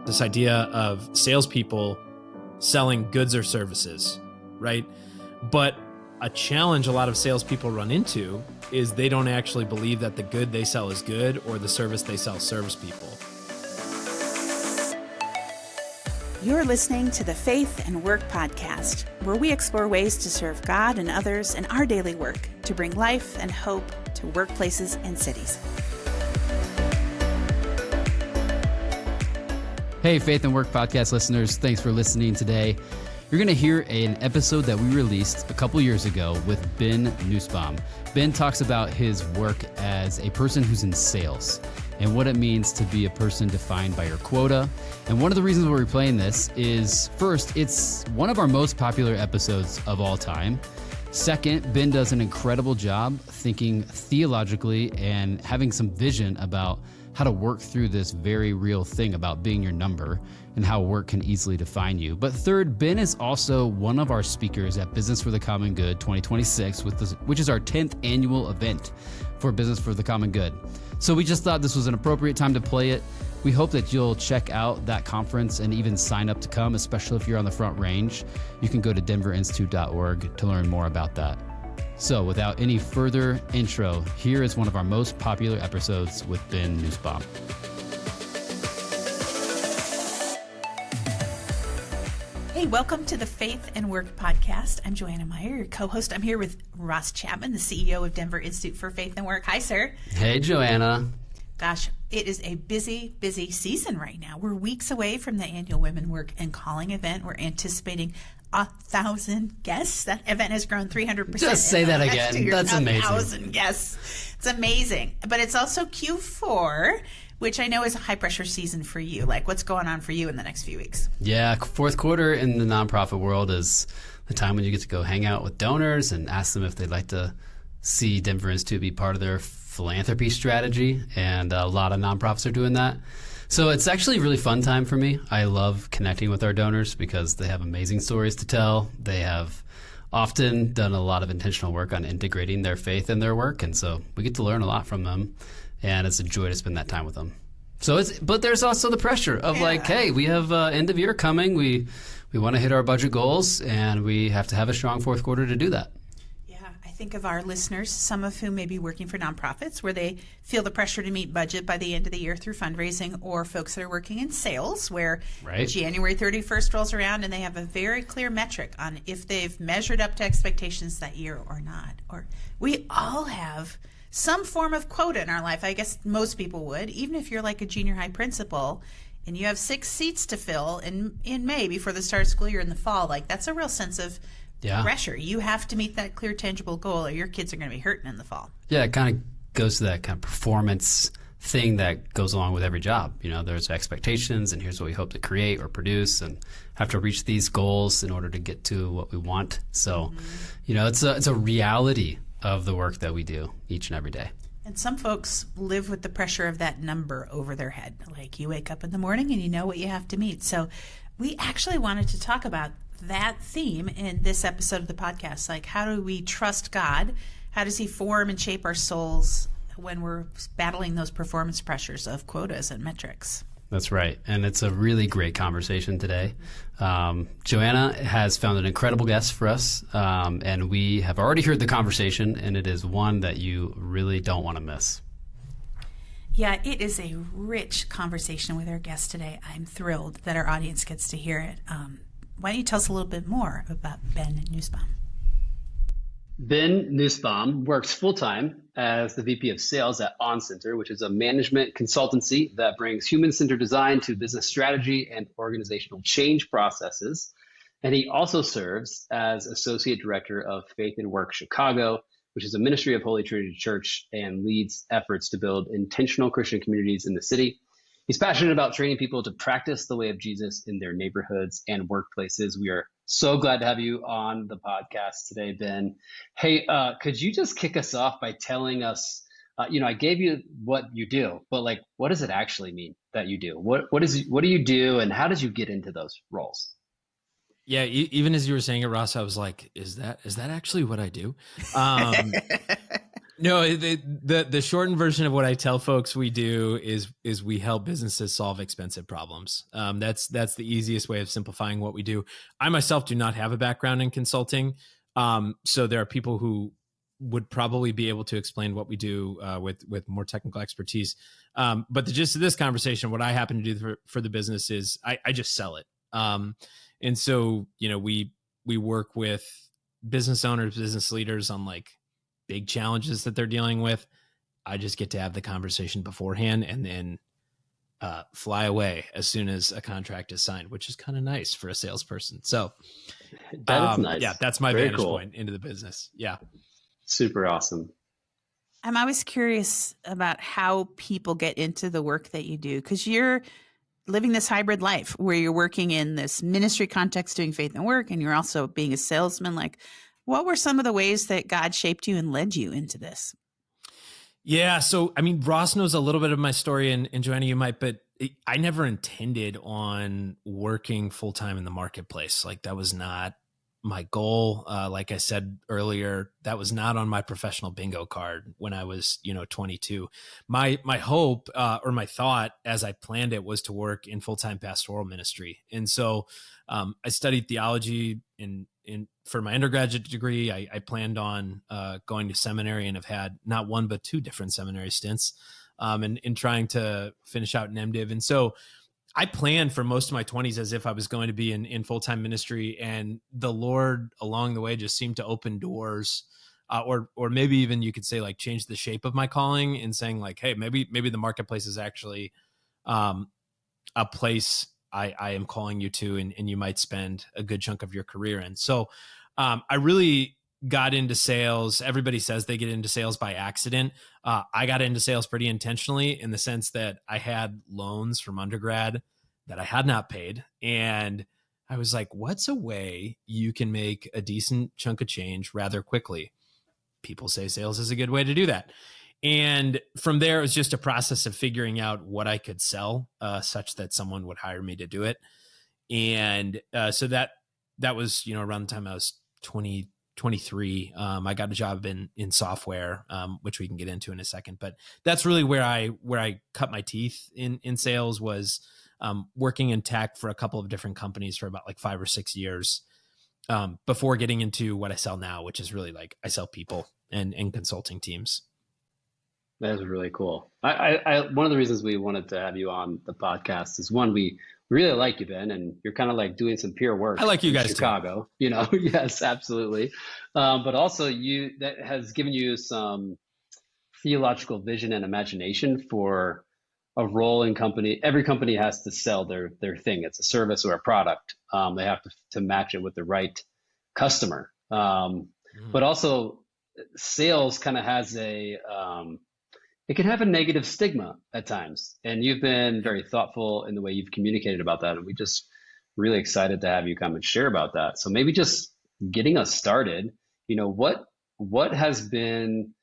this idea of salespeople selling goods or services, right? But a challenge a lot of salespeople run into is they don't actually believe that the good they sell is good or the service they sell serves people. You're listening to the Faith and Work Podcast, where we explore ways to serve God and others in our daily work to bring life and hope to workplaces and cities. Hey, Faith and Work Podcast listeners, thanks for listening today. You're going to hear an episode that we released a couple years ago with Ben Nussbaum. Ben talks about his work as a person who's in sales and what it means to be a person defined by your quota. And one of the reasons we're replaying this is, first, it's one of our most popular episodes of all time. Second, Ben does an incredible job thinking theologically and having some vision about how to work through this very real thing about being your number and how work can easily define you. But third, Ben is also one of our speakers at Business for the Common Good 2026, which is our 10th annual event for Business for the Common Good. So we just thought this was an appropriate time to play it. We hope that you'll check out that conference and even sign up to come, especially if you're on the Front Range. You can go to denverinstitute.org to learn more about that. So without any further intro, here is one of our most popular episodes with Ben Nussbaum. Hey, welcome to the Faith and Work Podcast. I'm Joanna Meyer, your co-host. I'm here with Ross Chapman, the CEO of Denver Institute for Faith and Work. Hi, sir. Hey, Joanna. Gosh, it is a busy season right now. We're weeks away from the annual Women Work and Calling event. We're anticipating 1,000 guests. That event has grown 300%. Just say that again. That's amazing. 1,000 guests. It's amazing. But it's also Q4, which I know is a high-pressure season for you. Like, what's going on for you in the next few weeks? Yeah, fourth quarter in the nonprofit world is the time when you get to go hang out with donors and ask them if they'd like to see Denver Institute be part of their philanthropy strategy. And a lot of nonprofits are doing that. So it's actually a really fun time for me. I love connecting with our donors because they have amazing stories to tell. They have often done a lot of intentional work on integrating their faith in their work. And so we get to learn a lot from them. And it's a joy to spend that time with them. But there's also the pressure of hey, we have end of year coming. We want to hit our budget goals, and we have to have a strong fourth quarter to do that. Yeah, I think of our listeners, some of whom may be working for nonprofits where they feel the pressure to meet budget by the end of the year through fundraising, or folks that are working in sales where January 31st rolls around and they have a very clear metric on if they've measured up to expectations that year or not. Or we all have some form of quota in our life. I guess most people would, even if you're like a junior high principal and you have 6 seats to fill in May before the start of school year in the fall. Like, that's a real sense of pressure. You have to meet that clear, tangible goal or your kids are going to be hurting in the fall. Yeah, it kind of goes to that kind of performance thing that goes along with every job. You know, there's expectations, and here's what we hope to create or produce, and have to reach these goals in order to get to what we want. So, it's a reality of the work that we do each and every day. And some folks live with the pressure of that number over their head. Like, you wake up in the morning and you know what you have to meet. So we actually wanted to talk about that theme in this episode of the podcast. Like, how do we trust God? How does he form and shape our souls when we're battling those performance pressures of quotas and metrics? That's right. And it's a really great conversation today. Joanna has found an incredible guest for us, and we have already heard the conversation, and it is one that you really don't want to miss. Yeah, it is a rich conversation with our guest today. I'm thrilled that our audience gets to hear it. Why don't you tell us a little bit more about Ben Nussbaum? Ben Nussbaum works full-time as the VP of Sales at OnCenter, which is a management consultancy that brings human-centered design to business strategy and organizational change processes. And he also serves as Associate Director of Faith and Work Chicago, which is a ministry of Holy Trinity Church and leads efforts to build intentional Christian communities in the city. He's passionate about training people to practice the way of Jesus in their neighborhoods and workplaces. We are so glad to have you on the podcast today, Ben. Hey, could you just kick us off by telling us, I gave you what you do, but what does it actually mean that you do? What do you do, and how did you get into those roles? Yeah, even as you were saying it, Ross, I was like, is that actually what I do? No, the shortened version of what I tell folks we do is we help businesses solve expensive problems. That's the easiest way of simplifying what we do. I myself do not have a background in consulting, so there are people who would probably be able to explain what we do with more technical expertise. But the gist of this conversation, what I happen to do for the business is I just sell it. And so we work with business owners, business leaders on like big challenges that they're dealing with. I just get to have the conversation beforehand and then fly away as soon as a contract is signed, which is kind of nice for a salesperson. So that is nice. Yeah, that's my Very vantage cool. point into the business. Yeah. Super awesome. I'm always curious about how people get into the work that you do, because you're living this hybrid life where you're working in this ministry context, doing faith and work, and you're also being a salesman. Like, what were some of the ways that God shaped you and led you into this? Yeah. So, I mean, Ross knows a little bit of my story, and Joanna, you might, but I never intended on working full-time in the marketplace. Like, that was not my goal. Like I said earlier, that was not on my professional bingo card when I was, 22. My hope or my thought as I planned it was to work in full-time pastoral ministry. And so I studied theology for my undergraduate degree. I planned on going to seminary and have had not one, but two different seminary stints in trying to finish out an MDiv. And so I planned for most of my 20s as if I was going to be in full-time ministry, and the Lord along the way just seemed to open doors, or maybe even you could say like change the shape of my calling in saying like, hey, maybe the marketplace is actually a place I am calling you to, and you might spend a good chunk of your career in. So I really got into sales. Everybody says they get into sales by accident. I got into sales pretty intentionally in the sense that I had loans from undergrad that I had not paid. And I was like, what's a way you can make a decent chunk of change rather quickly? People say sales is a good way to do that. And from there, it was just a process of figuring out what I could sell such that someone would hire me to do it. And so that was, around the time I was 23. I got a job in software, which we can get into in a second. But that's really where I cut my teeth in sales, was working in tech for a couple of different companies for about like 5 or 6 years before getting into what I sell now, which is really like I sell people and consulting teams. That is really cool. I one of the reasons we wanted to have you on the podcast is, one, we really like you, Ben, and you're kind of like doing some peer work. I like you guys in Chicago, too. Yes, absolutely. But also that has given you some theological vision and imagination for a role in company. Every company has to sell their thing. It's a service or a product. They have to match it with the right customer. But also sales kind of has it can have a negative stigma at times. And you've been very thoughtful in the way you've communicated about that. And we just really excited to have you come and share about that. So maybe just getting us started, what has been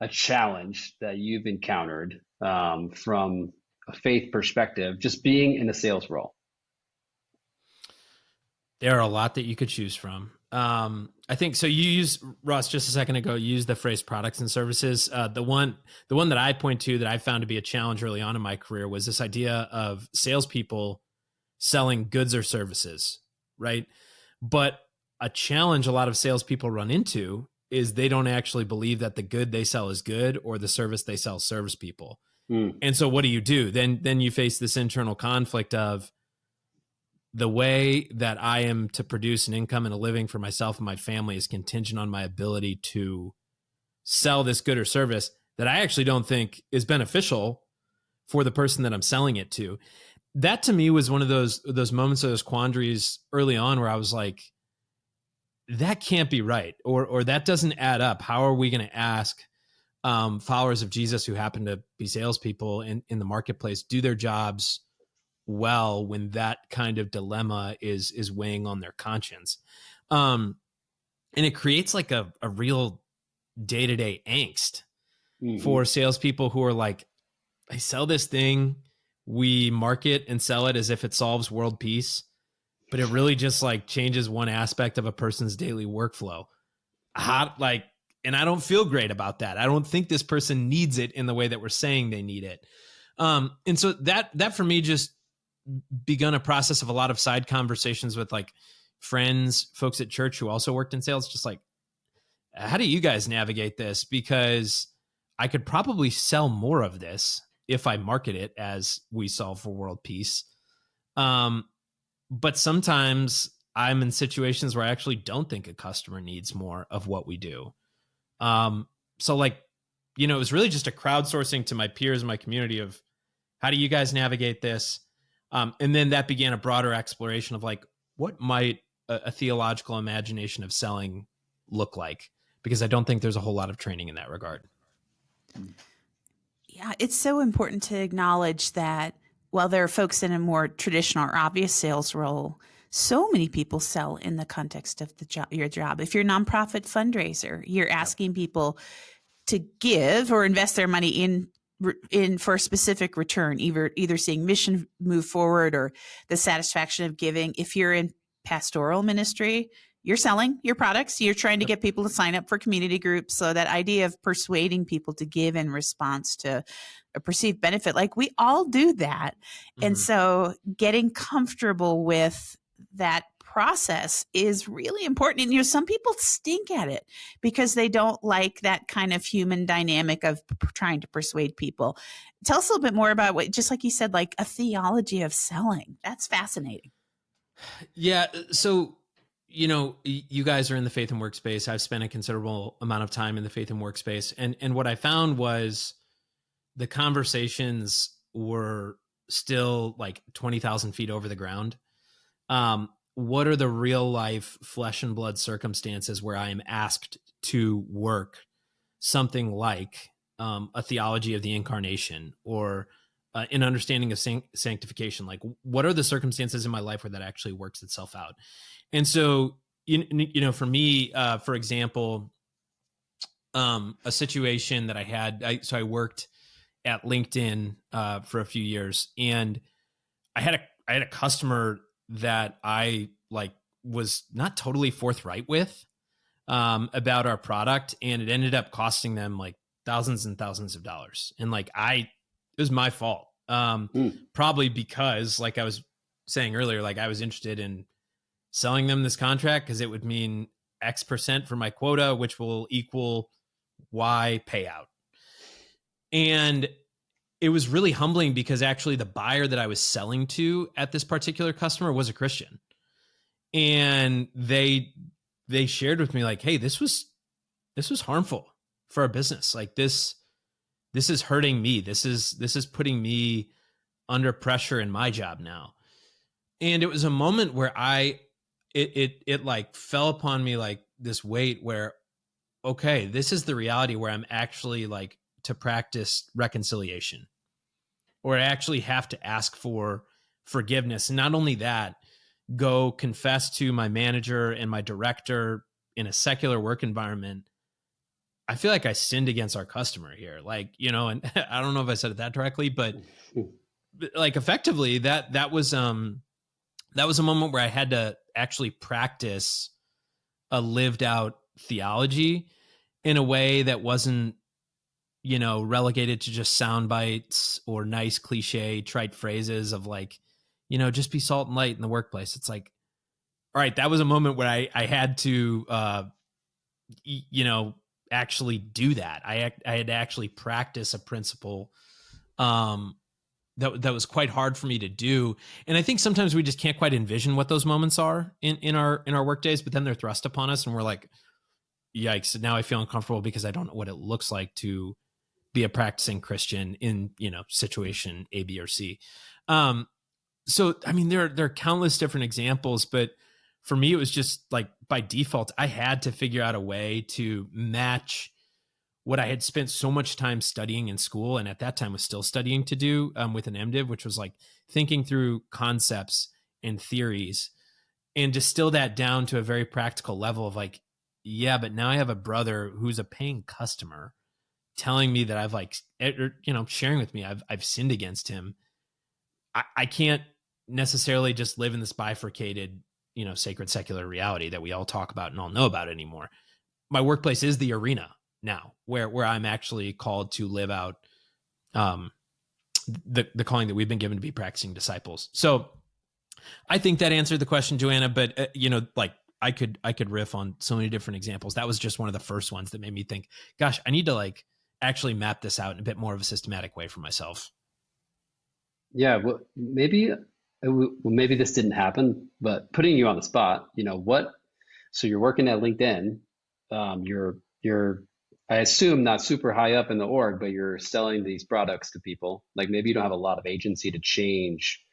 a challenge that you've encountered from a faith perspective, just being in a sales role? There are a lot that you could choose from. I think so. You use, Ross, just a second ago, you used the phrase products and services. The one that I point to that I found to be a challenge early on in my career was this idea of salespeople selling goods or services, right? But a challenge a lot of salespeople run into is they don't actually believe that the good they sell is good, or the service they sell serves people. And so what do? Then you face this internal conflict of, the way that I am to produce an income and a living for myself and my family is contingent on my ability to sell this good or service that I actually don't think is beneficial for the person that I'm selling it to. That to me was one of those moments, of those quandaries early on where I was like, that can't be right, or that doesn't add up. How are we going to ask followers of Jesus who happen to be salespeople in the marketplace do their jobs well when that kind of dilemma is weighing on their conscience? And it creates like a real day-to-day angst for salespeople who are like, I sell this thing, we market and sell it as if it solves world peace, but it really just like changes one aspect of a person's daily workflow. How And I don't feel great about that. I don't think this person needs it in the way that we're saying they need it. And so that for me just begun a process of a lot of side conversations with like friends, folks at church who also worked in sales, just like, how do you guys navigate this? Because I could probably sell more of this if I market it as we solve for world peace. But sometimes I'm in situations where I actually don't think a customer needs more of what we do. So like, it was really just a crowdsourcing to my peers in my community of how do you guys navigate this? And then that began a broader exploration of like, what might a theological imagination of selling look like? Because I don't think there's a whole lot of training in that regard. Yeah, it's so important to acknowledge that while there are folks in a more traditional or obvious sales role, so many people sell in the context of your job. If you're a nonprofit fundraiser, you're asking people to give or invest their money in for a specific return, either seeing mission move forward or the satisfaction of giving. If you're in pastoral ministry, you're selling your products. You're trying to get people to sign up for community groups. So that idea of persuading people to give in response to a perceived benefit, like we all do that. Mm-hmm. And so getting comfortable with that process is really important. And, some people stink at it because they don't like that kind of human dynamic of trying to persuade people. Tell us a little bit more about what, just like you said, like a theology of selling. That's fascinating. Yeah. So, you guys are in the faith and workspace. I've spent a considerable amount of time in the faith and workspace. And what I found was the conversations were still like 20,000 feet over the ground. What are the real life flesh and blood circumstances where I am asked to work something like a theology of the incarnation or an understanding of sanctification? Like, what are the circumstances in my life where that actually works itself out? And so, for me, for example, a situation that I had, I worked at LinkedIn for a few years, and I had a customer that I was not totally forthright with about our product, and it ended up costing them like thousands and thousands of dollars. And it was my fault. Probably because, like I was saying earlier, like I was interested in selling them this contract because it would mean X% for my quota, which will equal Y payout. And it was really humbling because actually the buyer that I was selling to at this particular customer was a Christian. And they shared with me like, hey, this was harmful for our business. Like this is hurting me. This is putting me under pressure in my job now. And it was a moment where it like fell upon me like this weight where, okay, this is the reality where I'm actually like to practice reconciliation, or I actually have to ask for forgiveness. And not only that, go confess to my manager and my director in a secular work environment. I feel like I sinned against our customer here. Like, and I don't know if I said it that directly, but like effectively that was a moment where I had to actually practice a lived out theology in a way that wasn't, relegated to just sound bites or nice cliche trite phrases of like, just be salt and light in the workplace. It's like, all right, that was a moment where I had to, actually do that. I had to actually practice a principle, that was quite hard for me to do. And I think sometimes we just can't quite envision what those moments are in our work days, but then they're thrust upon us and we're like, yikes, now I feel uncomfortable because I don't know what it looks like to be a practicing Christian in, situation A, B, or C. So, I mean, there are countless different examples, but for me, it was just like by default, I had to figure out a way to match what I had spent so much time studying in school, and at that time was still studying to do with an MDiv, which was like thinking through concepts and theories and distill that down to a very practical level of like, yeah, but now I have a brother who's a paying customer telling me that I've like, sharing with me, I've sinned against him. I can't necessarily just live in this bifurcated, sacred secular reality that we all talk about and all know about anymore. my workplace is the arena now where I'm actually called to live out the calling that we've been given to be practicing disciples. So I think that answered the question, Joanna, but like I could riff on so many different examples. That was just one of the first ones that made me think, gosh, I need to like actually map this out in a bit more of a systematic way for myself. Yeah, well, maybe this didn't happen, but putting you on the spot, so you're working at LinkedIn, you're I assume not super high up in the org, but you're selling these products to people. Like maybe you don't have a lot of agency to change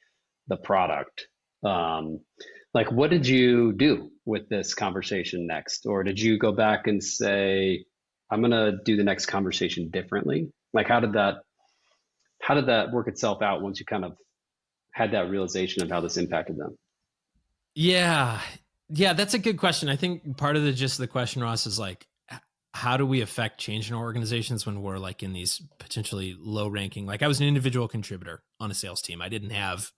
the product. Like what did you do with this conversation next? Or did you go back and say, I'm going to do the next conversation differently? Like how did that work itself out once you kind of had that realization of how this impacted them? Yeah, that's a good question. I think part of the question, Ross, is like, how do we affect change in our organizations when we're like in these potentially low ranking? Like I was an individual contributor on a sales team. I didn't have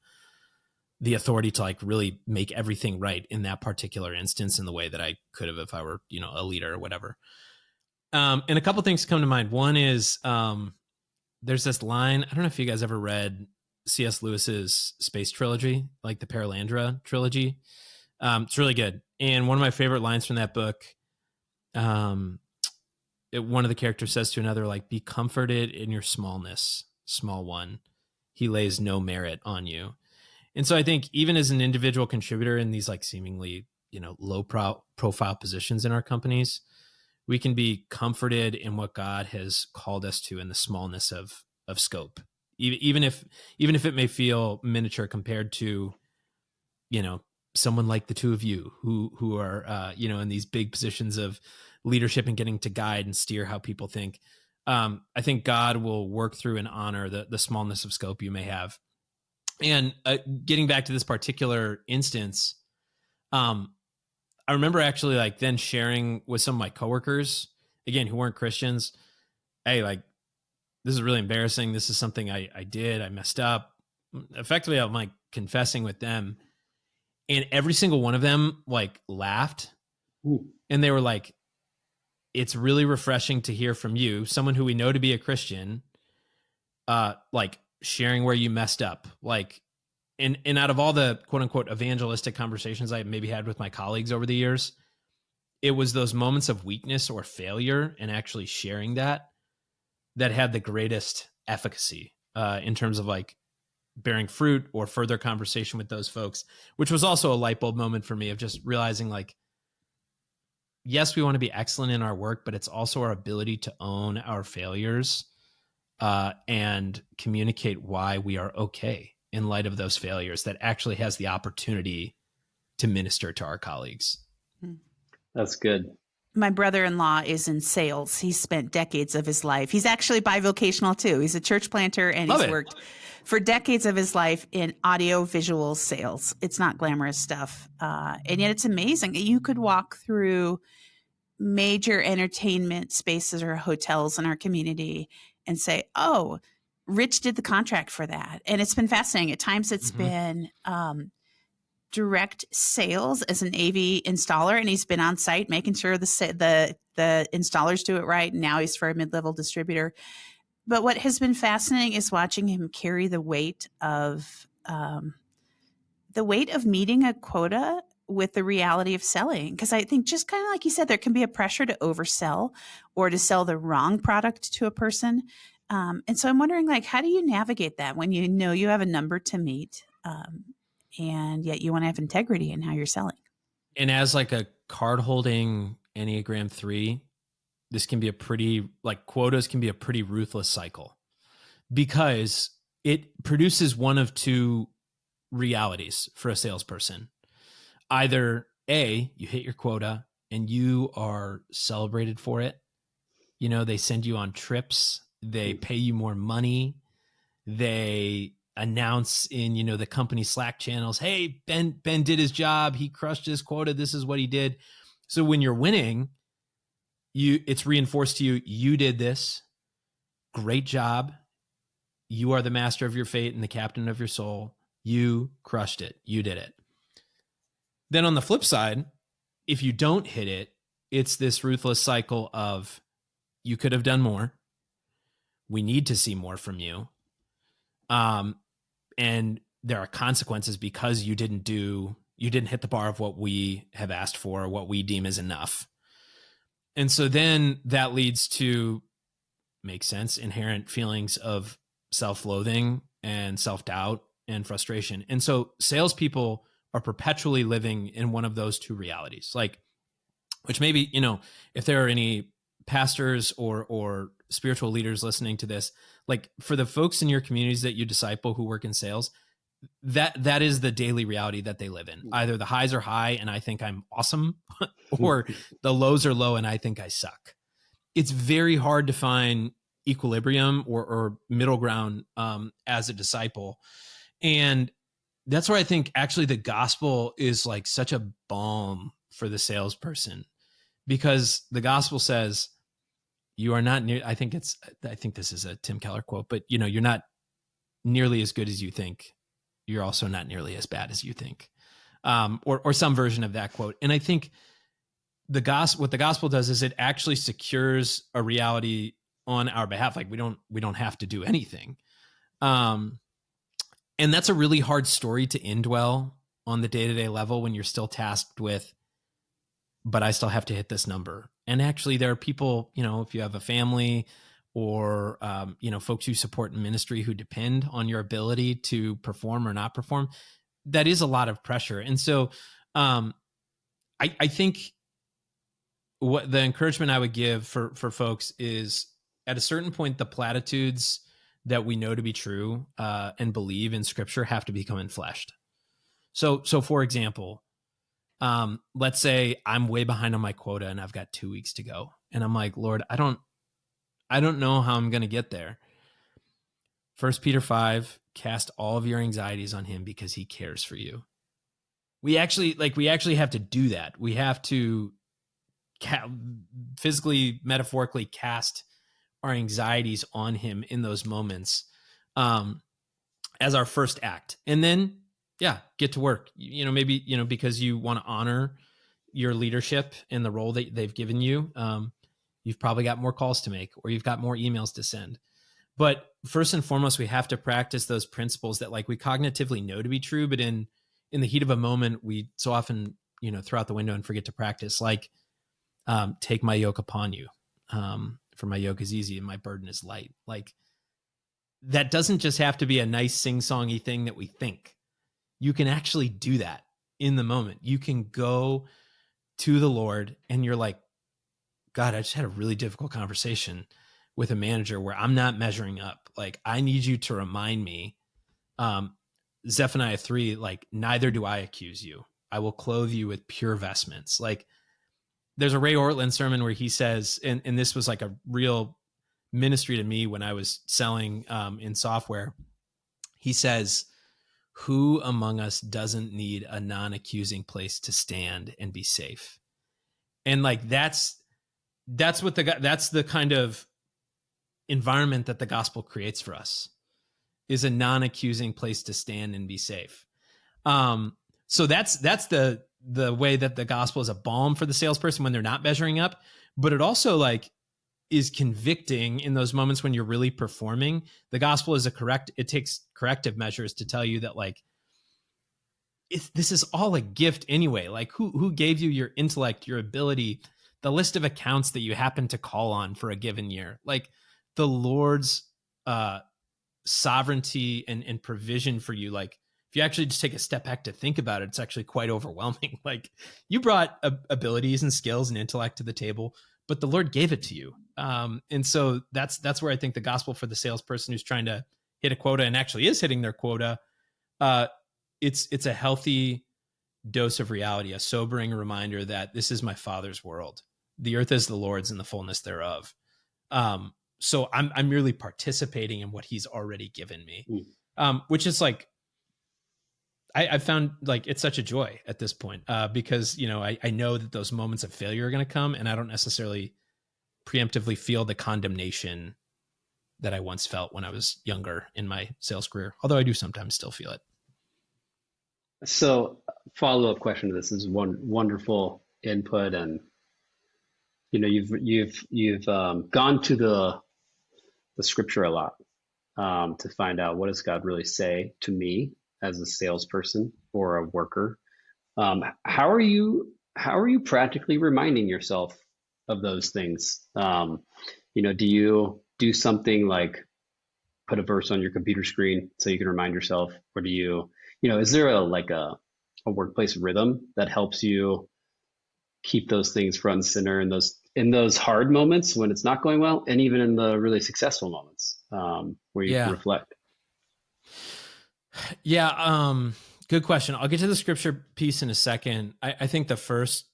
the authority to like really make everything right in that particular instance in the way that I could have if I were, a leader or whatever. And a couple things come to mind. One is there's this line. I don't know if you guys ever read C.S. Lewis's space trilogy, like the Paralandra trilogy. It's really good. And one of my favorite lines from that book, one of the characters says to another, like, be comforted in your smallness, small one. He lays no merit on you. And so I think even as an individual contributor in these like seemingly, low profile positions in our companies, we can be comforted in what God has called us to in the smallness of scope, even if it may feel miniature compared to, someone like the two of you who are, in these big positions of leadership and getting to guide and steer how people think. I think God will work through and honor the smallness of scope you may have. And getting back to this particular instance, I remember actually like then sharing with some of my coworkers, again, who weren't Christians, hey, like, this is really embarrassing. This is something I did. I messed up. Effectively, I'm like confessing with them. And every single one of them like laughed. Ooh. And they were like, it's really refreshing to hear from you, someone who we know to be a Christian, like sharing where you messed up. Like, and out of all the quote unquote evangelistic conversations I maybe had with my colleagues over the years, it was those moments of weakness or failure and actually sharing that had the greatest efficacy in terms of like bearing fruit or further conversation with those folks, which was also a light bulb moment for me of just realizing like, yes, we want to be excellent in our work, but it's also our ability to own our failures and communicate why we are okay in light of those failures that actually has the opportunity to minister to our colleagues. That's good. My brother-in-law is in sales. He spent decades of his life. He's actually bivocational too. He's a church planter and he's worked for decades of his life in audio visual sales. It's not glamorous stuff. And yet it's amazing. You could walk through major entertainment spaces or hotels in our community and say, oh, Rich did the contract for that. And it's been fascinating. At times it's been direct sales as an AV installer, and he's been on site making sure the installers do it right. And now he's for a mid-level distributor. But what has been fascinating is watching him carry the weight of meeting a quota with the reality of selling. Because I think just kind of like you said, there can be a pressure to oversell or to sell the wrong product to a person. And so I'm wondering, like, how do you navigate that when you know you have a number to meet and yet you want to have integrity in how you're selling? And as like a card holding Enneagram 3, this can be quotas can be a pretty ruthless cycle because it produces one of two realities for a salesperson. Either A, you hit your quota and you are celebrated for it. They send you on trips, they pay you more money, they announce in, the company Slack channels, hey, Ben did his job, he crushed his quota, this is what he did. So when you're winning, it's reinforced to you, you did this, great job, you are the master of your fate and the captain of your soul, you crushed it, you did it. Then on the flip side, if you don't hit it, it's this ruthless cycle of you could have done more. We need to see more from you. And there are consequences because you didn't hit the bar of what we have asked for, what we deem as enough. And so then that leads to, makes sense, inherent feelings of self-loathing and self-doubt and frustration. And so salespeople are perpetually living in one of those two realities, like, which maybe, if there are any pastors or spiritual leaders listening to this, like for the folks in your communities that you disciple who work in sales, that is the daily reality that they live in. Either the highs are high and I think I'm awesome, or the lows are low and I think I suck. It's very hard to find equilibrium or middle ground as a disciple. And that's where I think actually the gospel is like such a balm for the salesperson, because the gospel says you are not near. I think this is a Tim Keller quote, but you're not nearly as good as you think. You're also not nearly as bad as you think, or some version of that quote. And I think what the gospel does is it actually secures a reality on our behalf. Like we don't have to do anything. And that's a really hard story to end well on the day-to-day level when you're still tasked with, but I still have to hit this number. And actually there are people, if you have a family or, folks you support in ministry who depend on your ability to perform or not perform, that is a lot of pressure. And so I think what the encouragement I would give for folks is, at a certain point, the platitudes that we know to be true and believe in Scripture have to become enfleshed. So for example, let's say I'm way behind on my quota and I've got 2 weeks to go, and I'm like, Lord, I don't know how I'm going to get there. 1 Peter 5, cast all of your anxieties on him because he cares for you. We actually have to do that. We have to physically, metaphorically cast our anxieties on him in those moments as our first act. And then, get to work. Maybe, because you want to honor your leadership and the role that they've given you. You've probably got more calls to make, or you've got more emails to send. But first and foremost, we have to practice those principles that we cognitively know to be true, but in the heat of a moment, we so often, throw out the window and forget to practice, take my yoke upon you. For my yoke is easy and my burden is light. That doesn't just have to be a nice sing-songy thing that we think. You can actually do that in the moment. You can go to the Lord and you're like, God, I just had a really difficult conversation with a manager where I'm not measuring up. I need you to remind me, Zephaniah 3, neither do I accuse you. I will clothe you with pure vestments. There's a Ray Ortlund sermon where he says, and this was a real ministry to me when I was selling in software. He says, who among us doesn't need a non-accusing place to stand and be safe? And that's the kind of environment that the gospel creates for us, is a non-accusing place to stand and be safe. So that's the way that the gospel is a balm for the salesperson when they're not measuring up, but it also is convicting in those moments when you're really performing. The gospel is it takes corrective measures to tell you that this is all a gift anyway. Who gave you your intellect, your ability, the list of accounts that you happen to call on for a given year? The Lord's sovereignty and provision for you. If you actually just take a step back to think about it, it's actually quite overwhelming. You brought abilities and skills and intellect to the table, but the Lord gave it to you. And so that's where I think the gospel for the salesperson who's trying to hit a quota and actually is hitting their quota, it's a healthy dose of reality, a sobering reminder that this is my Father's world. The earth is the Lord's and the fullness thereof. So I'm merely participating in what he's already given me, which is I found it's such a joy at this point because, I know that those moments of failure are going to come, and I don't necessarily preemptively feel the condemnation that I once felt when I was younger in my sales career, although I do sometimes still feel it. So follow-up question to this is one wonderful input and you've gone to the scripture a lot to find out what does God really say to me as a salesperson or a worker. How are you practically reminding yourself of those things? Do you do something like put a verse on your computer screen so you can remind yourself, or do you, is there a workplace rhythm that helps you keep those things front and center in those hard moments when it's not going well, and even in the really successful moments where you can reflect? Yeah. Good question. I'll get to the scripture piece in a second. I think the first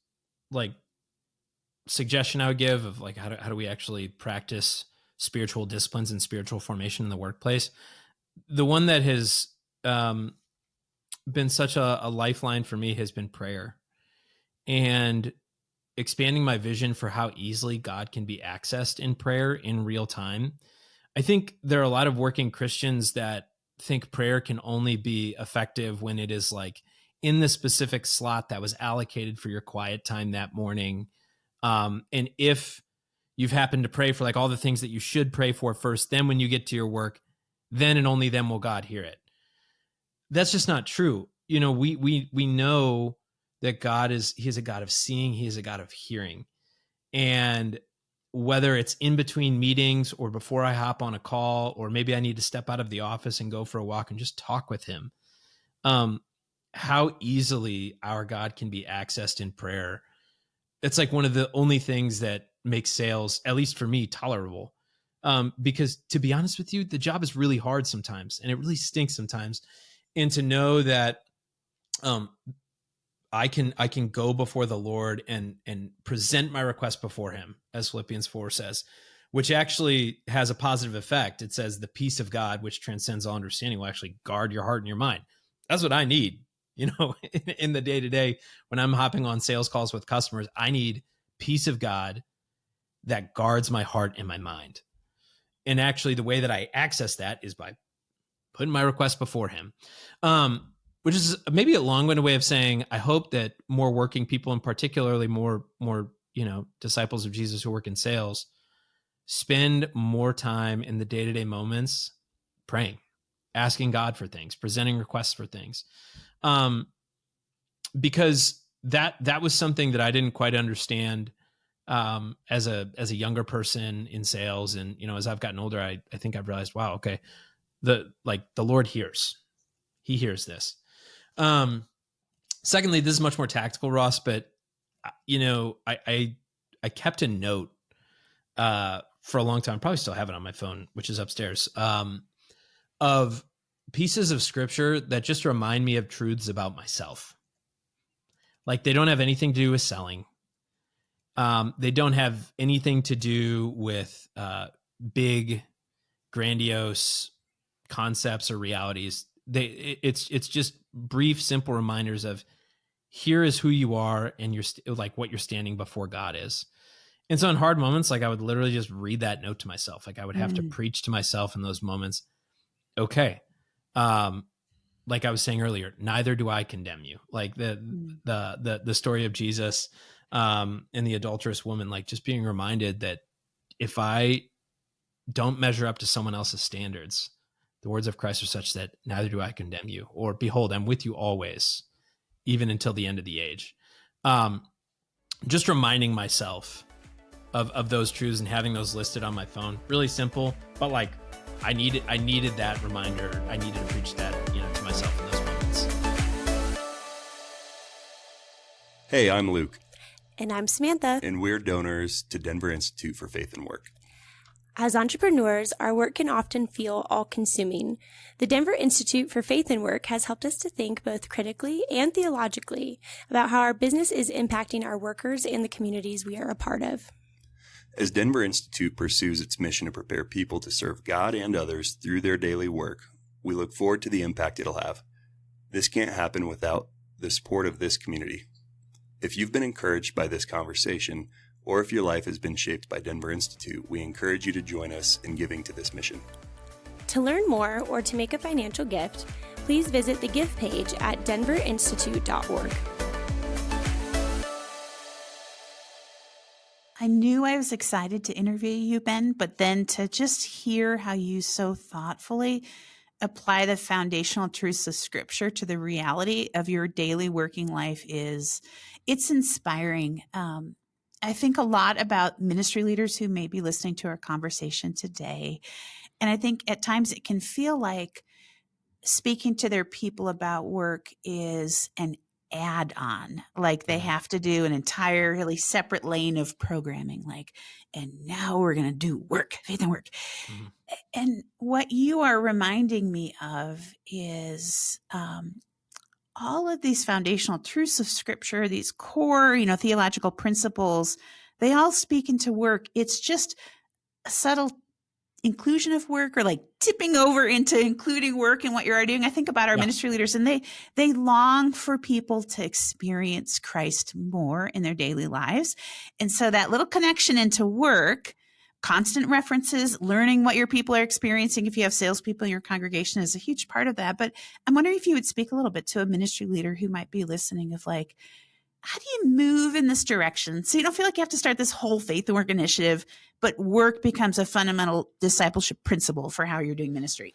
suggestion I would give of how do we actually practice spiritual disciplines and spiritual formation in the workplace, the one that has been such a lifeline for me has been prayer, and expanding my vision for how easily God can be accessed in prayer in real time. I think there are a lot of working Christians that think prayer can only be effective when it is in the specific slot that was allocated for your quiet time that morning. And if you've happened to pray for all the things that you should pray for first, then when you get to your work, then and only then will God hear it. That's just not true. We know that He is a God of seeing, He is a God of hearing. And whether it's in between meetings or before I hop on a call, or maybe I need to step out of the office and go for a walk and just talk with Him, how easily our God can be accessed in prayer. It's one of the only things that makes sales, at least for me, tolerable. Because to be honest with you, the job is really hard sometimes, and it really stinks sometimes. And to know that I can go before the Lord and present my request before Him, as Philippians 4 says, which actually has a positive effect. It says the peace of God, which transcends all understanding, will actually guard your heart and your mind. That's what I need, in the day-to-day when I'm hopping on sales calls with customers. I need peace of God that guards my heart and my mind. And actually the way that I access that is by putting my request before Him. Which is maybe a long-winded way of saying, I hope that more working people, and particularly more disciples of Jesus who work in sales, spend more time in the day-to-day moments praying, asking God for things, presenting requests for things. Because that was something that I didn't quite understand as a younger person in sales. And, as I've gotten older, I think I've realized, wow, okay, the Lord hears. He hears this. Secondly, this is much more tactical, Ross, but I kept a note, for a long time, probably still have it on my phone, which is upstairs, of pieces of scripture that just remind me of truths about myself. They don't have anything to do with selling. They don't have anything to do with, big, grandiose concepts or realities. It's just brief, simple reminders of here is who you are, and you're what you're standing before God is. And so in hard moments, I would literally just read that note to myself. I would have to preach to myself in those moments. Okay. Like I was saying earlier, neither do I condemn you. The story of Jesus, and the adulterous woman, just being reminded that if I don't measure up to someone else's standards, the words of Christ are such that neither do I condemn you, or behold, I'm with you always, even until the end of the age. Just reminding myself of those truths and having those listed on my phone. Really simple, but I needed that reminder. I needed to preach that, to myself in those moments. Hey, I'm Luke. And I'm Samantha. And we're donors to Denver Institute for Faith and Work. As entrepreneurs, our work can often feel all-consuming. The Denver Institute for Faith and Work has helped us to think both critically and theologically about how our business is impacting our workers and the communities we are a part of. As Denver Institute pursues its mission to prepare people to serve God and others through their daily work, we look forward to the impact it'll have. This can't happen without the support of this community. If you've been encouraged by this conversation, or if your life has been shaped by Denver Institute, we encourage you to join us in giving to this mission. To learn more or to make a financial gift, please visit the Give page at denverinstitute.org. I knew I was excited to interview you, Ben, but then to just hear how you so thoughtfully apply the foundational truths of Scripture to the reality of your daily working life it's inspiring. I think a lot about ministry leaders who may be listening to our conversation today. And I think at times it can feel like speaking to their people about work is an add-on, like they have to do an entirely separate lane of programming, like, and now we're going to do work, faith and work. Mm-hmm. And what you are reminding me of is all of these foundational truths of Scripture, these core, theological principles, they all speak into work. It's just a subtle inclusion of work, or like tipping over into including work in what you're doing. I think about our ministry leaders, and they long for people to experience Christ more in their daily lives. And so that little connection into work, constant references, learning what your people are experiencing, if you have salespeople in your congregation, is a huge part of that. But I'm wondering if you would speak a little bit to a ministry leader who might be listening of like, how do you move in this direction so you don't feel like you have to start this whole faith and work initiative, but work becomes a fundamental discipleship principle for how you're doing ministry?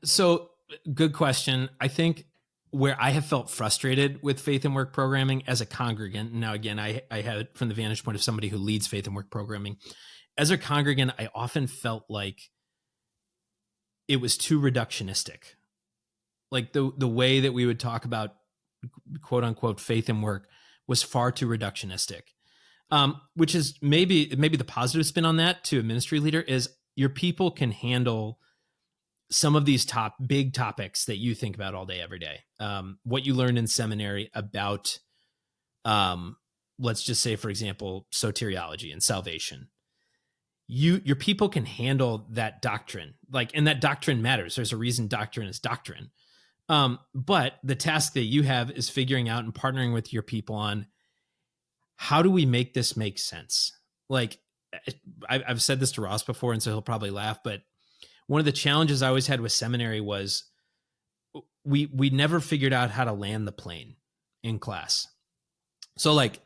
So, good question. I think where I have felt frustrated with faith and work programming as a congregant, now again, I have it from the vantage point of somebody who leads faith and work programming. As a congregant, I often felt like it was too reductionistic. Like the way that we would talk about quote unquote faith and work was far too reductionistic, which is maybe the positive spin on that to a ministry leader is your people can handle some of these big topics that you think about all day, every day. What you learned in seminary about, let's just say, for example, soteriology and salvation. Your people can handle that doctrine, and that doctrine matters. There's a reason doctrine is doctrine. But the task that you have is figuring out and partnering with your people on how do we make this make sense? Like I've said this to Ross before, and so he'll probably laugh, but one of the challenges I always had with seminary was we never figured out how to land the plane in class. So like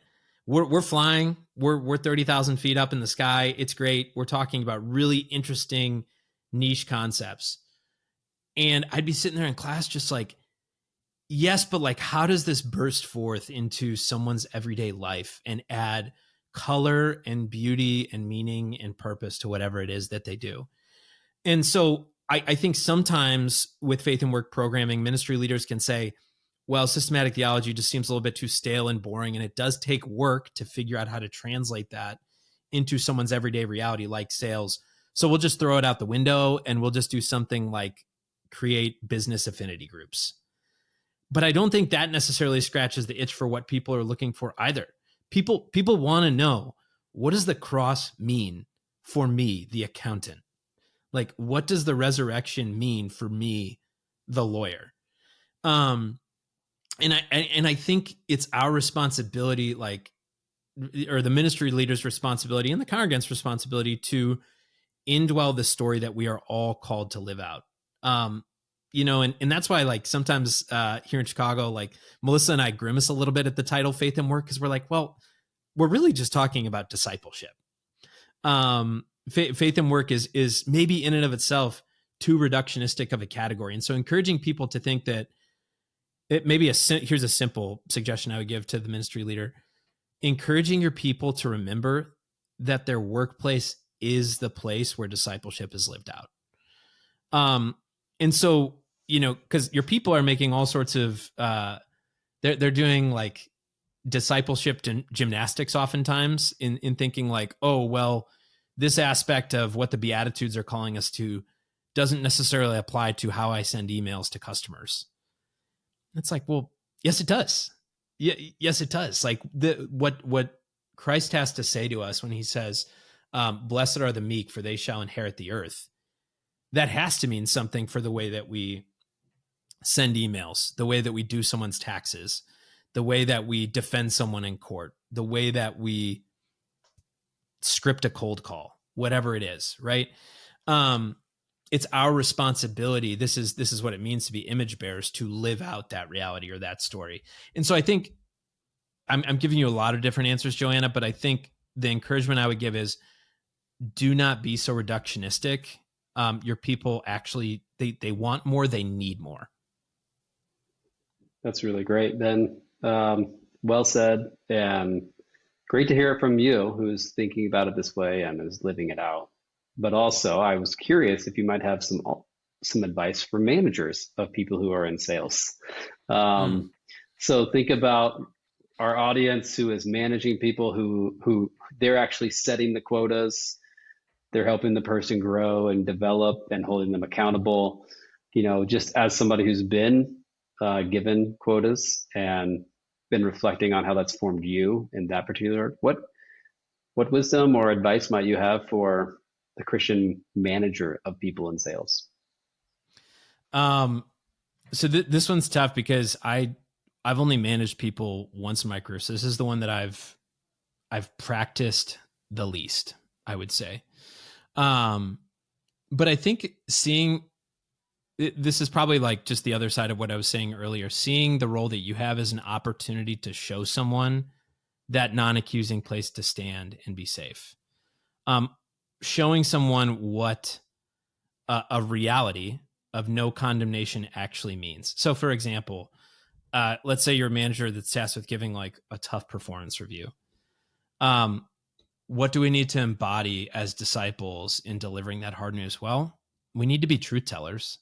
we're flying, we're 30,000 feet up in the sky. It's great. We're talking about really interesting niche concepts. And I'd be sitting there in class just like, yes, but like, how does this burst forth into someone's everyday life and add color and beauty and meaning and purpose to whatever it is that they do? And so I think sometimes with faith and work programming, ministry leaders can say, well, systematic theology just seems a little bit too stale and boring. And it does take work to figure out how to translate that into someone's everyday reality, like sales. So we'll just throw it out the window and we'll just do something like create business affinity groups. But I don't think that necessarily scratches the itch for what people are looking for either. People want to know, what does the cross mean for me, the accountant? Like, what does the resurrection mean for me, the lawyer? And I think it's our responsibility, or the ministry leader's responsibility and the congregant's responsibility to indwell the story that we are all called to live out. And that's why, like, sometimes here in Chicago, like Melissa and I grimace a little bit at the title Faith and Work, because we're like, well, we're really just talking about discipleship. Faith and work is maybe in and of itself too reductionistic of a category. And so encouraging people to think that here's a simple suggestion I would give to the ministry leader, encouraging your people to remember that their workplace is the place where discipleship is lived out. And so, because your people are making all sorts of, they're doing like discipleship gymnastics oftentimes in thinking like, oh, well, this aspect of what the Beatitudes are calling us to doesn't necessarily apply to how I send emails to customers. It's like, well, yes, it does. Yeah, yes, it does. Like what Christ has to say to us when he says, blessed are the meek, for they shall inherit the earth. That has to mean something for the way that we send emails, the way that we do someone's taxes, the way that we defend someone in court, the way that we script a cold call, whatever it is, right? It's our responsibility. This is what it means to be image bearers, to live out that reality or that story. And so I think I'm giving you a lot of different answers, Joanna, but I think the encouragement I would give is do not be so reductionistic. Your people actually, they want more, they need more. That's really great, Ben. Well said, and great to hear it from you, who's thinking about it this way and is living it out. But also, I was curious if you might have some advice for managers of people who are in sales. So think about our audience who is managing people who they're actually setting the quotas. They're helping the person grow and develop and holding them accountable. Just as somebody who's been given quotas and been reflecting on how that's formed you in that particular, what wisdom or advice might you have for the Christian manager of people in sales? So this one's tough because I've only managed people once in my career. So this is the one that I've practiced the least, I would say. But I think this is probably like just the other side of what I was saying earlier, seeing the role that you have as an opportunity to show someone that non-accusing place to stand and be safe. Showing someone what a reality of no condemnation actually means. So for example, let's say you're a manager that's tasked with giving like a tough performance review. What do we need to embody as disciples in delivering that hard news? Well, we need to be truth tellers.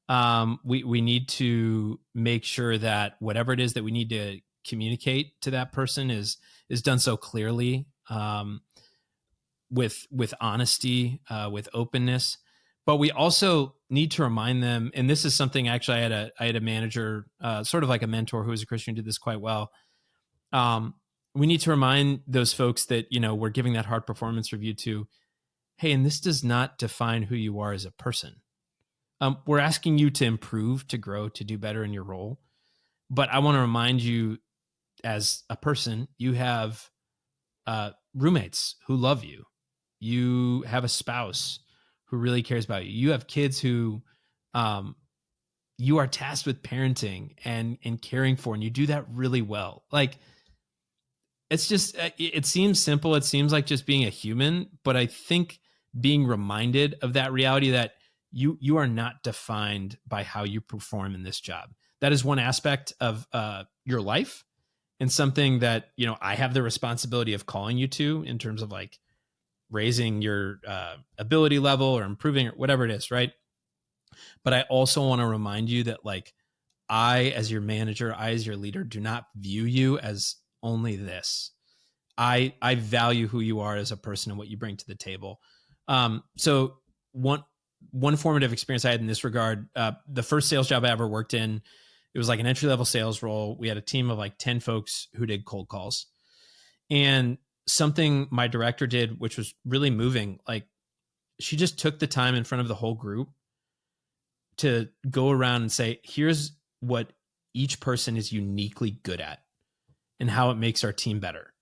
We need to make sure that whatever it is that we need to communicate to that person is done so clearly, with honesty, with openness. But we also need to remind them, and this is something actually I had a manager, sort of like a mentor who was a Christian, who did this quite well. We need to remind those folks that, we're giving that hard performance review to, hey, and this does not define who you are as a person. We're asking you to improve, to grow, to do better in your role. But I want to remind you, as a person, you have roommates who love you. You have a spouse who really cares about you. You have kids who you are tasked with parenting and caring for, and you do that really well. Like, it's just, it seems simple. It seems like just being a human, but I think being reminded of that reality that you are not defined by how you perform in this job. That is one aspect of your life, and something that, I have the responsibility of calling you to in terms of like raising your ability level or improving or whatever it is, right? But I also want to remind you that, like, I, as your manager, I, as your leader, do not view you as only this. I value who you are as a person and what you bring to the table. So one formative experience I had in this regard, the first sales job I ever worked in, it was like an entry-level sales role. We had a team of like 10 folks who did cold calls. And something my director did, which was really moving, like, she just took the time in front of the whole group to go around and say, here's what each person is uniquely good at and how it makes our team better.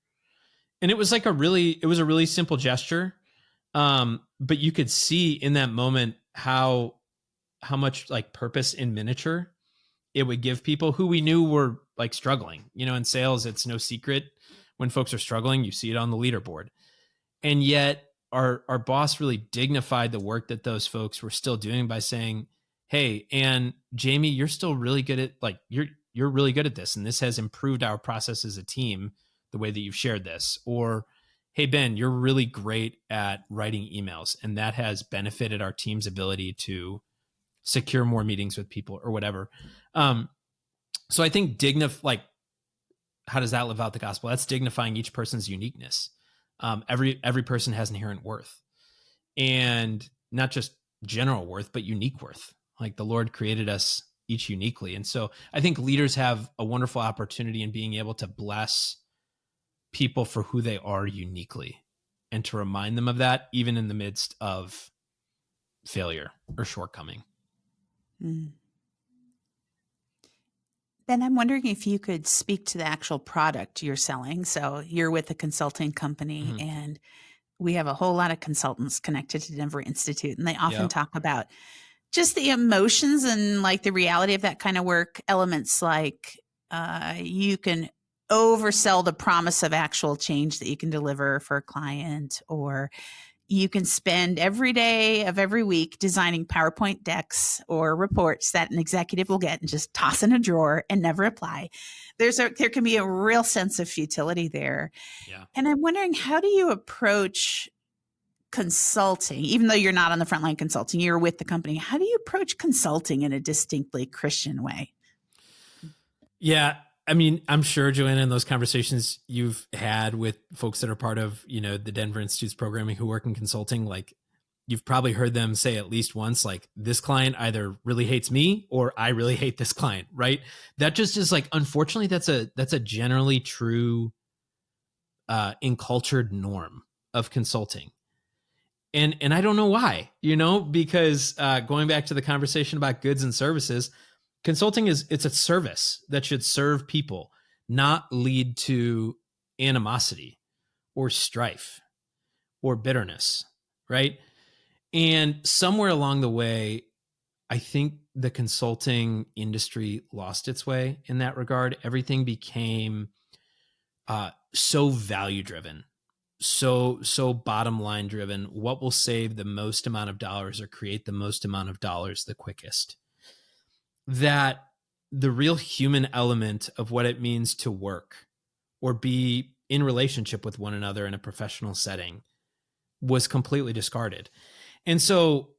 And it was like a really simple gesture. But you could see in that moment how much like purpose in miniature it would give people who we knew were like struggling. In sales, it's no secret when folks are struggling, you see it on the leaderboard. And yet our boss really dignified the work that those folks were still doing by saying, hey, and Jamie, you're still really good at, like, you're really good at this, and this has improved our process as a team, the way that you've shared this. Or, hey, Ben, you're really great at writing emails, and that has benefited our team's ability to secure more meetings with people, or whatever. So I think how does that live out the gospel? That's dignifying each person's uniqueness. Every person has inherent worth, and not just general worth, but unique worth. Like, the Lord created us each uniquely. And so I think leaders have a wonderful opportunity in being able to bless people for who they are uniquely, and to remind them of that even in the midst of failure or shortcoming. Mm. Ben, I'm wondering if you could speak to the actual product you're selling. So you're with a consulting company, and we have a whole lot of consultants connected to Denver Institute, and they often talk about just the emotions and like the reality of that kind of work. Elements like you can oversell the promise of actual change that you can deliver for a client, or you can spend every day of every week designing PowerPoint decks or reports that an executive will get and just toss in a drawer and never apply. There can be a real sense of futility there. Yeah. And I'm wondering, how do you approach consulting, even though you're not on the front line consulting, you're with the company? How do you approach consulting in a distinctly Christian way? Yeah. I mean, I'm sure, Joanna, in those conversations you've had with folks that are part of, the Denver Institute's programming who work in consulting, like you've probably heard them say at least once, like, this client either really hates me or I really hate this client, right? That just is like, unfortunately, that's a generally true encultured norm of consulting. And I don't know why, because going back to the conversation about goods and services, consulting it's a service that should serve people, not lead to animosity or strife or bitterness, right? And somewhere along the way, I think the consulting industry lost its way in that regard. Everything became so value driven, so bottom line driven. What will save the most amount of dollars or create the most amount of dollars the quickest? That the real human element of what it means to work or be in relationship with one another in a professional setting was completely discarded. And so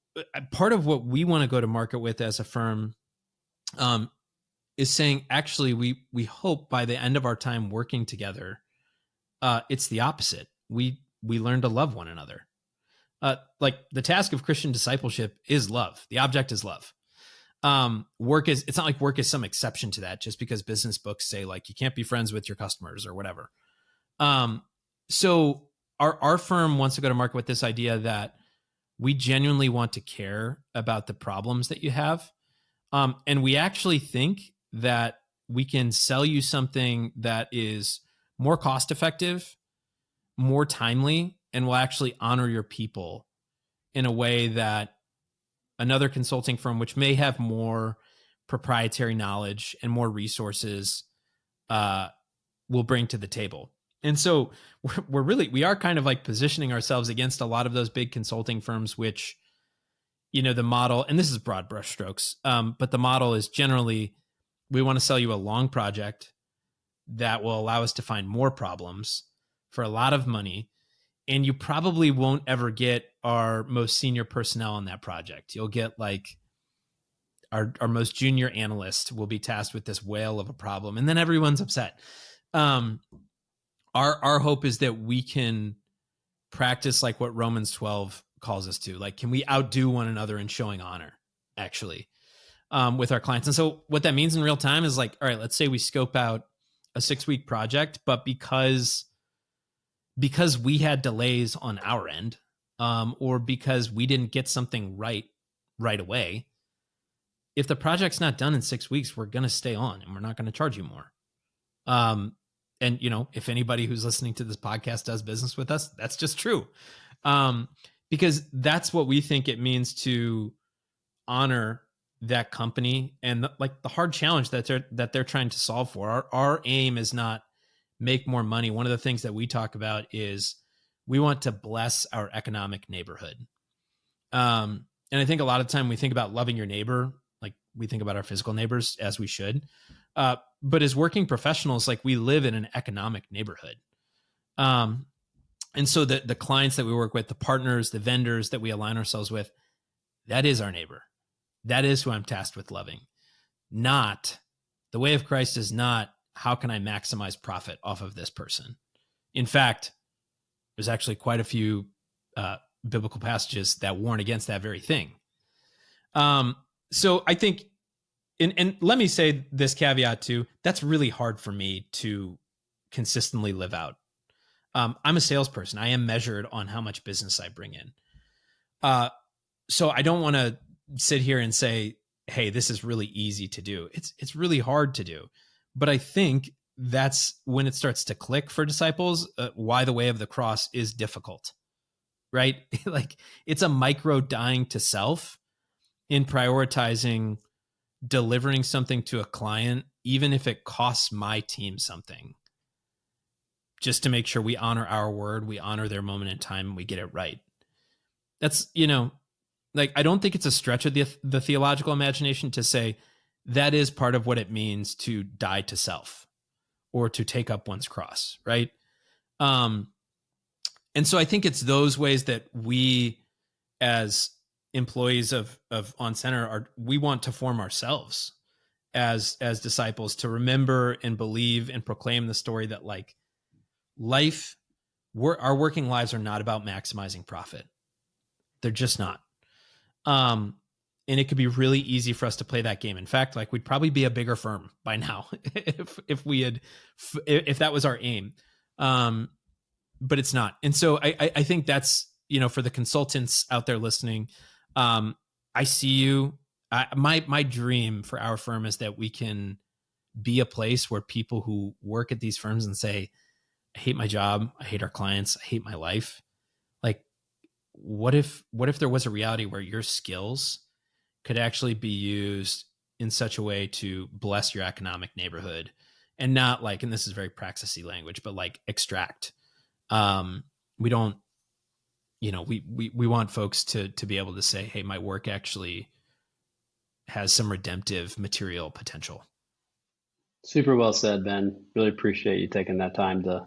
part of what we want to go to market with as a firm is saying, actually, we hope by the end of our time working together, it's the opposite. We learn to love one another. Like the task of Christian discipleship is love. The object is love. It's not like work is some exception to that just because business books say like you can't be friends with your customers or whatever. So our firm wants to go to market with this idea that we genuinely want to care about the problems that you have. And we actually think that we can sell you something that is more cost effective, more timely, and will actually honor your people in a way that another consulting firm, which may have more proprietary knowledge and more resources, will bring to the table. And so we are kind of like positioning ourselves against a lot of those big consulting firms, which, the model, and this is broad brushstrokes, but the model is generally, we want to sell you a long project that will allow us to find more problems for a lot of money. And you probably won't ever get our most senior personnel on that project. You'll get like our most junior analyst will be tasked with this whale of a problem, and then everyone's upset. Our hope is that we can practice like what Romans 12 calls us to. Like, can we outdo one another in showing honor, actually, with our clients? And so what that means in real time is like, all right, let's say we scope out a 6-week project, but because we had delays on our end, or because we didn't get something right away, if the project's not done in 6 weeks, we're going to stay on and we're not going to charge you more. And if anybody who's listening to this podcast does business with us, that's just true. Because that's what we think it means to honor that company and the hard challenge that they're trying to solve for. Our aim is not make more money. One of the things that we talk about is we want to bless our economic neighborhood. And I think a lot of the time we think about loving your neighbor, like we think about our physical neighbors, as we should. But as working professionals, like we live in an economic neighborhood. And so the clients that we work with, the partners, the vendors that we align ourselves with, that is our neighbor. That is who I'm tasked with loving. Not the way of Christ is not, how can I maximize profit off of this person? In fact, there's actually quite a few biblical passages that warn against that very thing. So I think, and let me say this caveat too, that's really hard for me to consistently live out. I'm a salesperson. I am measured on how much business I bring in. So I don't want to sit here and say, hey, this is really easy to do. It's really hard to do. But I think that's when it starts to click for disciples, why the way of the cross is difficult, right? Like it's a micro dying to self in prioritizing delivering something to a client, even if it costs my team something, just to make sure we honor our word, we honor their moment in time, and we get it right. That's, like, I don't think it's a stretch of the theological imagination to say that is part of what it means to die to self or to take up one's cross, right? And so I think it's those ways that we, as employees of OnCenter, we want to form ourselves as disciples, to remember and believe and proclaim the story that, like, our working lives are not about maximizing profit. They're just not. And it could be really easy for us to play that game. In fact, like, we'd probably be a bigger firm by now if that was our aim. But it's not. And so I think that's, for the consultants out there listening, I see you. My dream for our firm is that we can be a place where people who work at these firms and say, I hate my job, I hate our clients, I hate my life. Like, what if there was a reality where your skills could actually be used in such a way to bless your economic neighborhood, and not like, and this is very praxisy language, but like extract. We don't, we want folks to be able to say, hey, my work actually has some redemptive material potential. Super well said, Ben. Really appreciate you taking that time to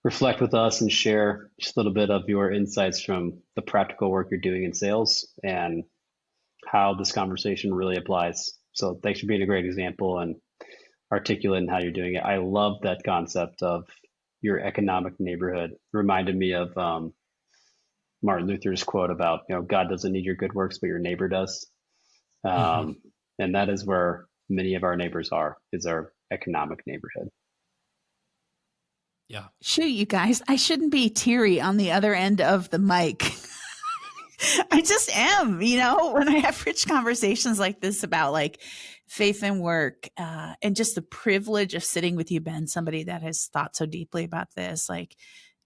reflect with us and share just a little bit of your insights from the practical work you're doing in sales and how this conversation really applies. So thanks for being a great example and articulate in how you're doing it. I love that concept of your economic neighborhood. It reminded me of Martin Luther's quote about, God doesn't need your good works, but your neighbor does. And that is where many of our neighbors is our economic neighborhood. Yeah. Shoot, you guys, I shouldn't be teary on the other end of the mic. I just am, when I have rich conversations like this about like faith and work, and just the privilege of sitting with you, Ben, somebody that has thought so deeply about this, like,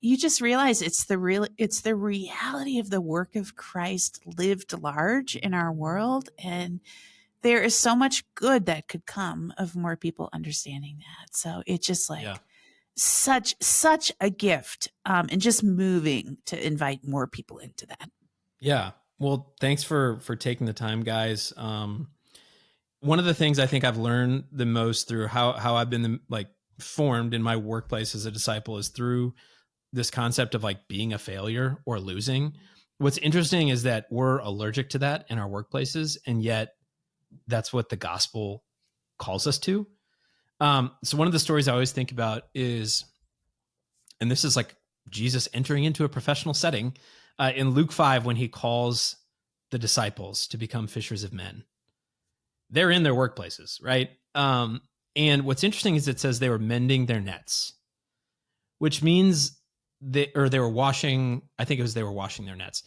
you just realize it's the reality of the work of Christ lived large in our world. And there is so much good that could come of more people understanding that. So it's just like such a gift, and just moving to invite more people into that. Yeah. Well, thanks for taking the time, guys. One of the things I think I've learned the most through how I've been formed in my workplace as a disciple is through this concept of like being a failure or losing. What's interesting is that we're allergic to that in our workplaces, and yet that's what the gospel calls us to. So one of the stories I always think about is, and this is like Jesus entering into a professional setting, in Luke 5, when he calls the disciples to become fishers of men. They're in their workplaces, right? And what's interesting is it says they were mending their nets, which means they were washing, I think it was they were washing their nets,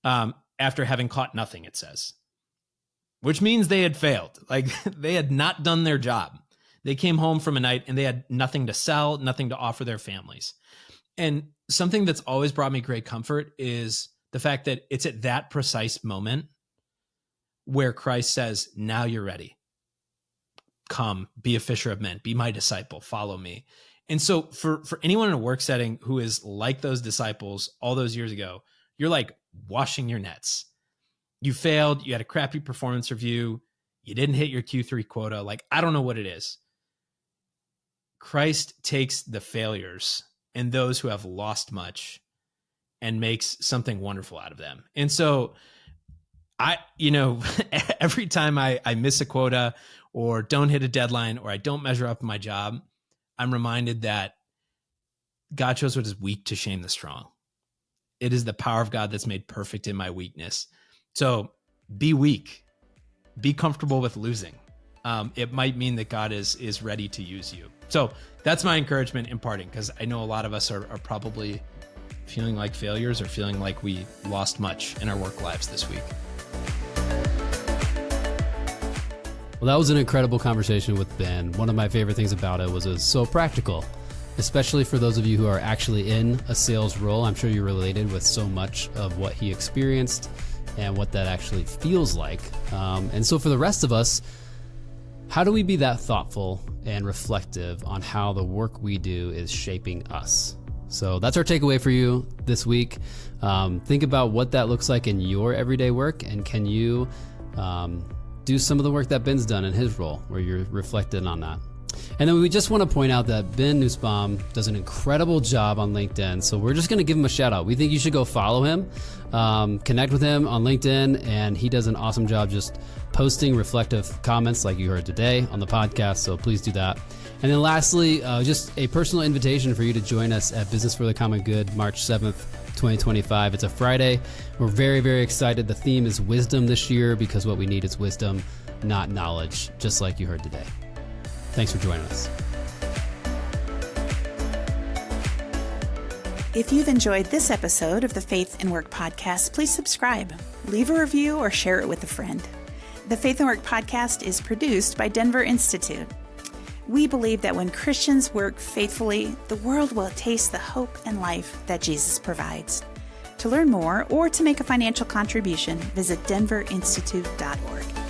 after having caught nothing, it says, which means they had failed. Like, they had not done their job. They came home from a night and they had nothing to sell, nothing to offer their families. And something that's always brought me great comfort is the fact that it's at that precise moment where Christ says, now you're ready. Come, be a fisher of men, be my disciple, follow me. And so for anyone in a work setting who is like those disciples all those years ago, you're like washing your nets. You failed, you had a crappy performance review, you didn't hit your Q3 quota. Like, I don't know what it is. Christ takes the failures and those who have lost much and makes something wonderful out of them. And so every time I miss a quota or don't hit a deadline or I don't measure up in my job, I'm reminded that God shows what is weak to shame the strong. It is the power of God that's made perfect in my weakness. So be weak, be comfortable with losing. It might mean that God is ready to use you. So that's my encouragement in parting, because I know a lot of us are probably feeling like failures or feeling like we lost much in our work lives this week. Well, that was an incredible conversation with Ben. One of my favorite things about it was so practical, especially for those of you who are actually in a sales role. I'm sure you related with so much of what he experienced and what that actually feels like. And so for the rest of us, how do we be that thoughtful and reflective on how the work we do is shaping us? So that's our takeaway for you this week. Think about what that looks like in your everyday work, and can you do some of the work that Ben's done in his role, where you're reflecting on that. And then we just want to point out that Ben Nussbaum does an incredible job on LinkedIn, so we're just going to give him a shout out. We think you should go follow him, connect with him on LinkedIn, and he does an awesome job just posting reflective comments like you heard today on the podcast, so please do that. And then lastly, just a personal invitation for you to join us at Business for the Common Good, March 7th, 2025. It's a Friday. We're very, very excited. The theme is wisdom this year, because what we need is wisdom, not knowledge, just like you heard today. Thanks for joining us. If you've enjoyed this episode of the Faith and Work podcast, please subscribe, leave a review, or share it with a friend. The Faith and Work podcast is produced by Denver Institute. We believe that when Christians work faithfully, the world will taste the hope and life that Jesus provides. To learn more or to make a financial contribution, visit denverinstitute.org.